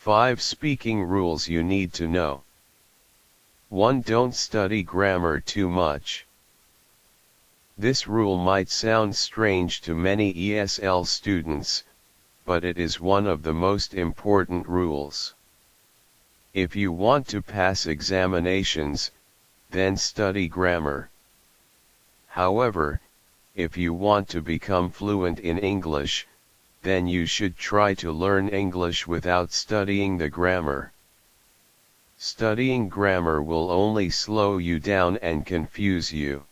5 speaking rules you need to know. 1. Don't study grammar too much. This rule might sound strange to many ESL students, but it is one of the most important rules. If you want to pass examinations, then study grammar. However, if you want to become fluent in English, then you should try to learn English without studying the grammar. Studying grammar will only slow you down and confuse you.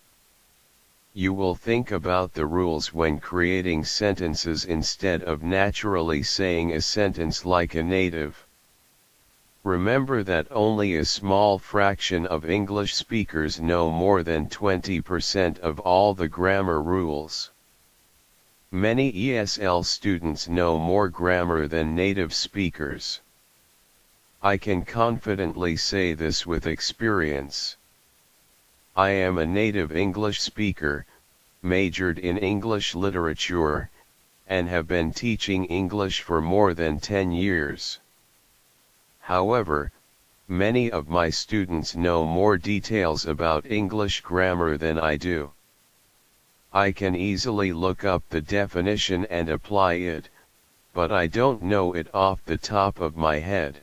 You will think about the rules when creating sentences instead of naturally saying a sentence like a native. Remember that only a small fraction of English speakers know more than 20% of all the grammar rules. Many ESL students know more grammar than native speakers. I can confidently say this with experience. I am a native English speaker, majored in English literature, and have been teaching English for more than 10 years. However, many of my students know more details about English grammar than I do. I can easily look up the definition and apply it, but I don't know it off the top of my head.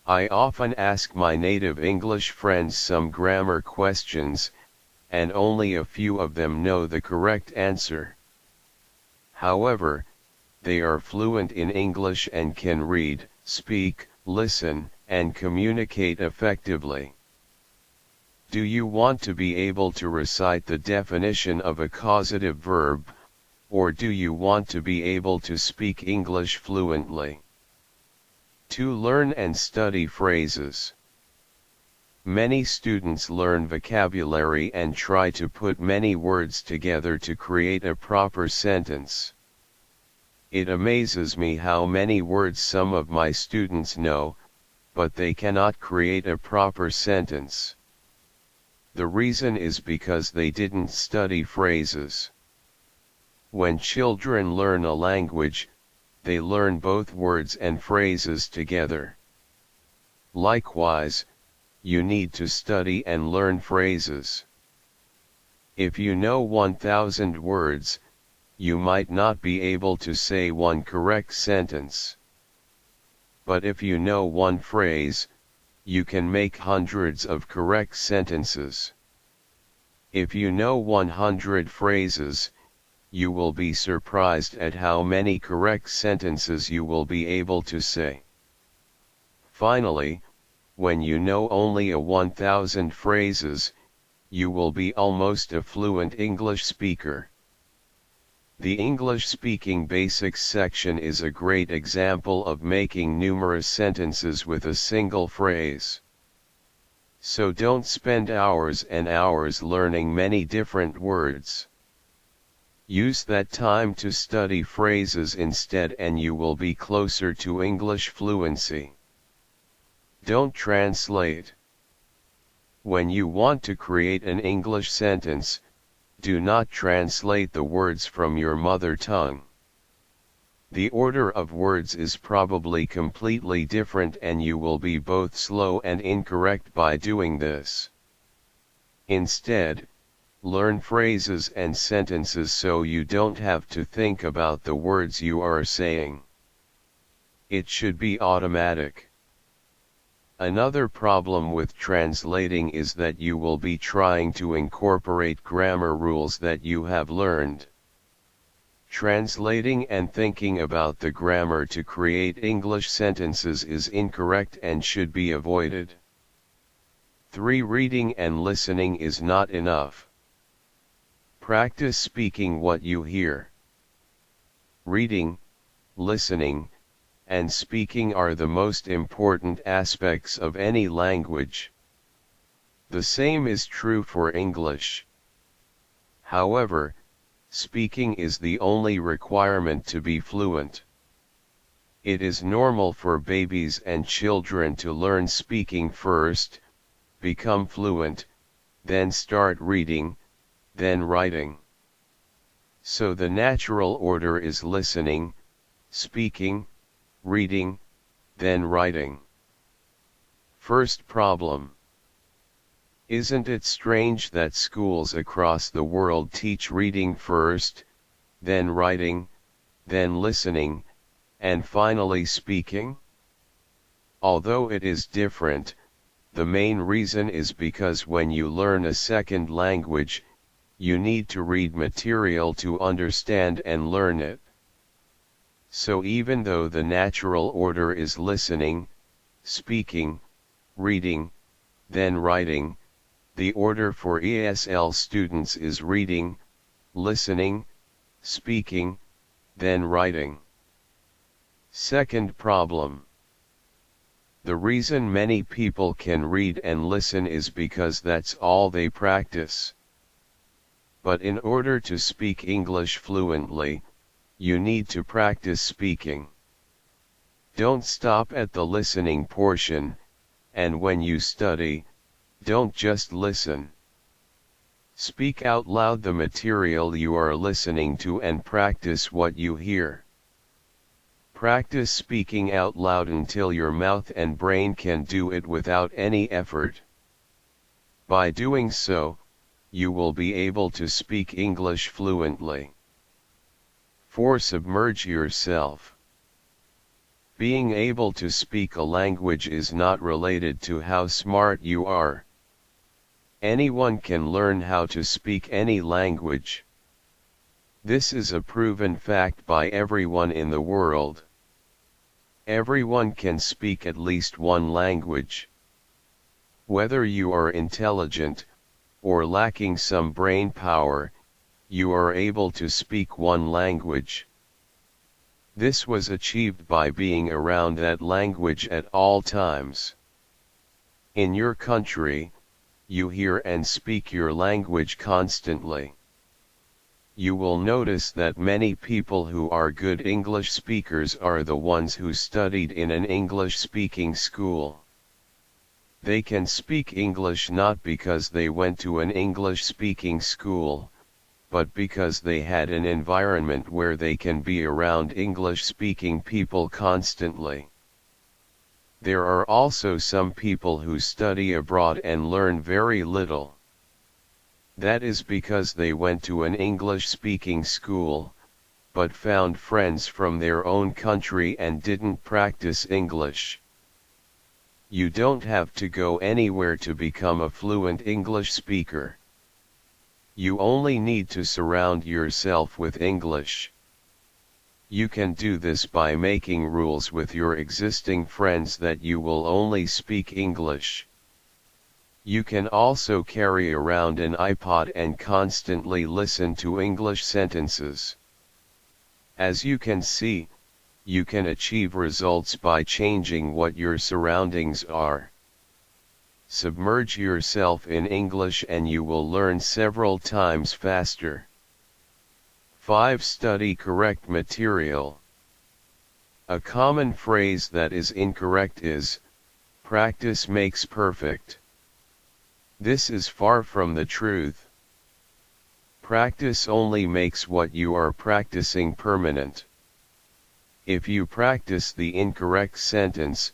I often ask my native English friends some grammar questions, and only a few of them know the correct answer. However, they are fluent in English and can read, speak, listen, and communicate effectively. Do you want to be able to recite the definition of a causative verb, or do you want to be able to speak English fluently? 2. Learn and study phrases. Many students learn vocabulary and try to put many words together to create a proper sentence. It amazes me how many words some of my students know, but they cannot create a proper sentence. The reason is because they didn't study phrases. When children learn a language, they learn both words and phrases together. Likewise, you need to study and learn phrases. If you know 1,000 words, you might not be able to say one correct sentence. But if you know one phrase, you can make hundreds of correct sentences. If you know 100 phrases, you will be surprised at how many correct sentences you will be able to say. Finally, when you know only 1,000 phrases, you will be almost a fluent English speaker. The English speaking basics section is a great example of making numerous sentences with a single phrase. So don't spend hours and hours learning many different words. Use that time to study phrases instead and you will be closer to English fluency. Don't translate. When you want to create an English sentence, do not translate the words from your mother tongue. The order of words is probably completely different and you will be both slow and incorrect by doing this. Instead, learn phrases and sentences so you don't have to think about the words you are saying. It should be automatic. Another problem with translating is that you will be trying to incorporate grammar rules that you have learned. Translating and thinking about the grammar to create English sentences is incorrect and should be avoided. 3. Reading and listening is not enough. Practice speaking what you hear. Reading, listening, and speaking are the most important aspects of any language. The same is true for English. However, speaking is the only requirement to be fluent. It is normal for babies and children to learn speaking first, become fluent, then start reading, then writing. So the natural order is listening, speaking, reading, then writing. First problem. Isn't it strange that schools across the world teach reading first, then writing, then listening, and finally speaking? Although it is different, the main reason is because when you learn a second language, you need to read material to understand and learn it. So even though the natural order is listening, speaking, reading, then writing, the order for ESL students is reading, listening, speaking, then writing. Second problem. The reason many people can read and listen is because that's all they practice. But in order to speak English fluently, you need to practice speaking. Don't stop at the listening portion, and when you study, don't just listen. Speak out loud the material you are listening to and practice what you hear. Practice speaking out loud until your mouth and brain can do it without any effort. By doing so, you will be able to speak English fluently. 4. Submerge yourself. Being able to speak a language is not related to how smart you are. Anyone can learn how to speak any language. This is a proven fact by everyone in the world. Everyone can speak at least one language. Whether you are intelligent, or lacking some brain power, you are able to speak one language. This was achieved by being around that language at all times. In your country, you hear and speak your language constantly. You will notice that many people who are good English speakers are the ones who studied in an English-speaking school. They can speak English not because they went to an English-speaking school, but because they had an environment where they can be around English-speaking people constantly. There are also some people who study abroad and learn very little. That is because they went to an English-speaking school, but found friends from their own country and didn't practice English. You don't have to go anywhere to become a fluent English speaker. You only need to surround yourself with English. You can do this by making rules with your existing friends that you will only speak English. You can also carry around an iPod and constantly listen to English sentences. As you can see, you can achieve results by changing what your surroundings are. Submerge yourself in English and you will learn several times faster. 5. Study correct material. A common phrase that is incorrect is, "Practice makes perfect." This is far from the truth. Practice only makes what you are practicing permanent. If you practice the incorrect sentence,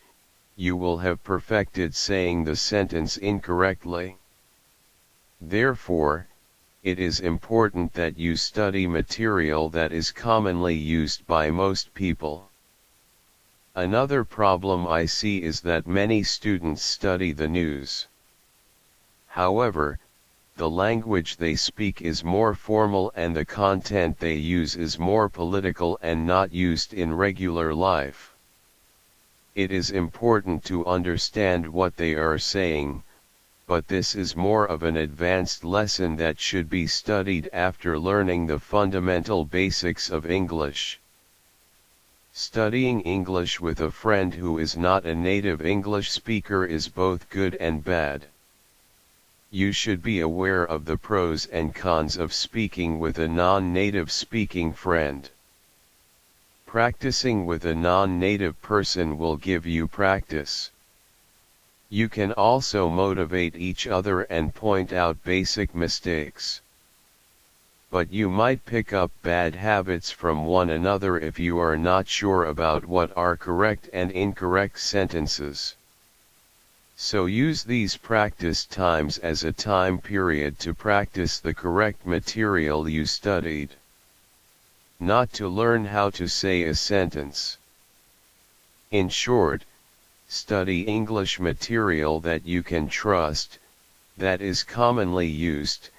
you will have perfected saying the sentence incorrectly. Therefore, it is important that you study material that is commonly used by most people. Another problem I see is that many students study the news. However, the language they speak is more formal and the content they use is more political and not used in regular life. It is important to understand what they are saying, but this is more of an advanced lesson that should be studied after learning the fundamental basics of English. Studying English with a friend who is not a native English speaker is both good and bad. You should be aware of the pros and cons of speaking with a non-native speaking friend. Practicing with a non-native person will give you practice. You can also motivate each other and point out basic mistakes. but you might pick up bad habits from one another if you are not sure about what are correct and incorrect sentences. So use these practice times as a time period to practice the correct material you studied. Not to learn how to say a sentence. In short, study English material that you can trust, that is commonly used,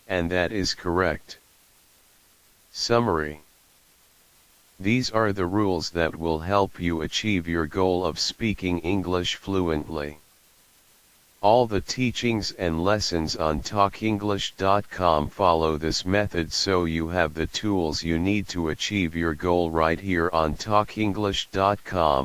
and that is correct. Summary. These are the rules that will help you achieve your goal of speaking English fluently. All the teachings and lessons on talkenglish.com follow this method, so you have the tools you need to achieve your goal right here on talkenglish.com.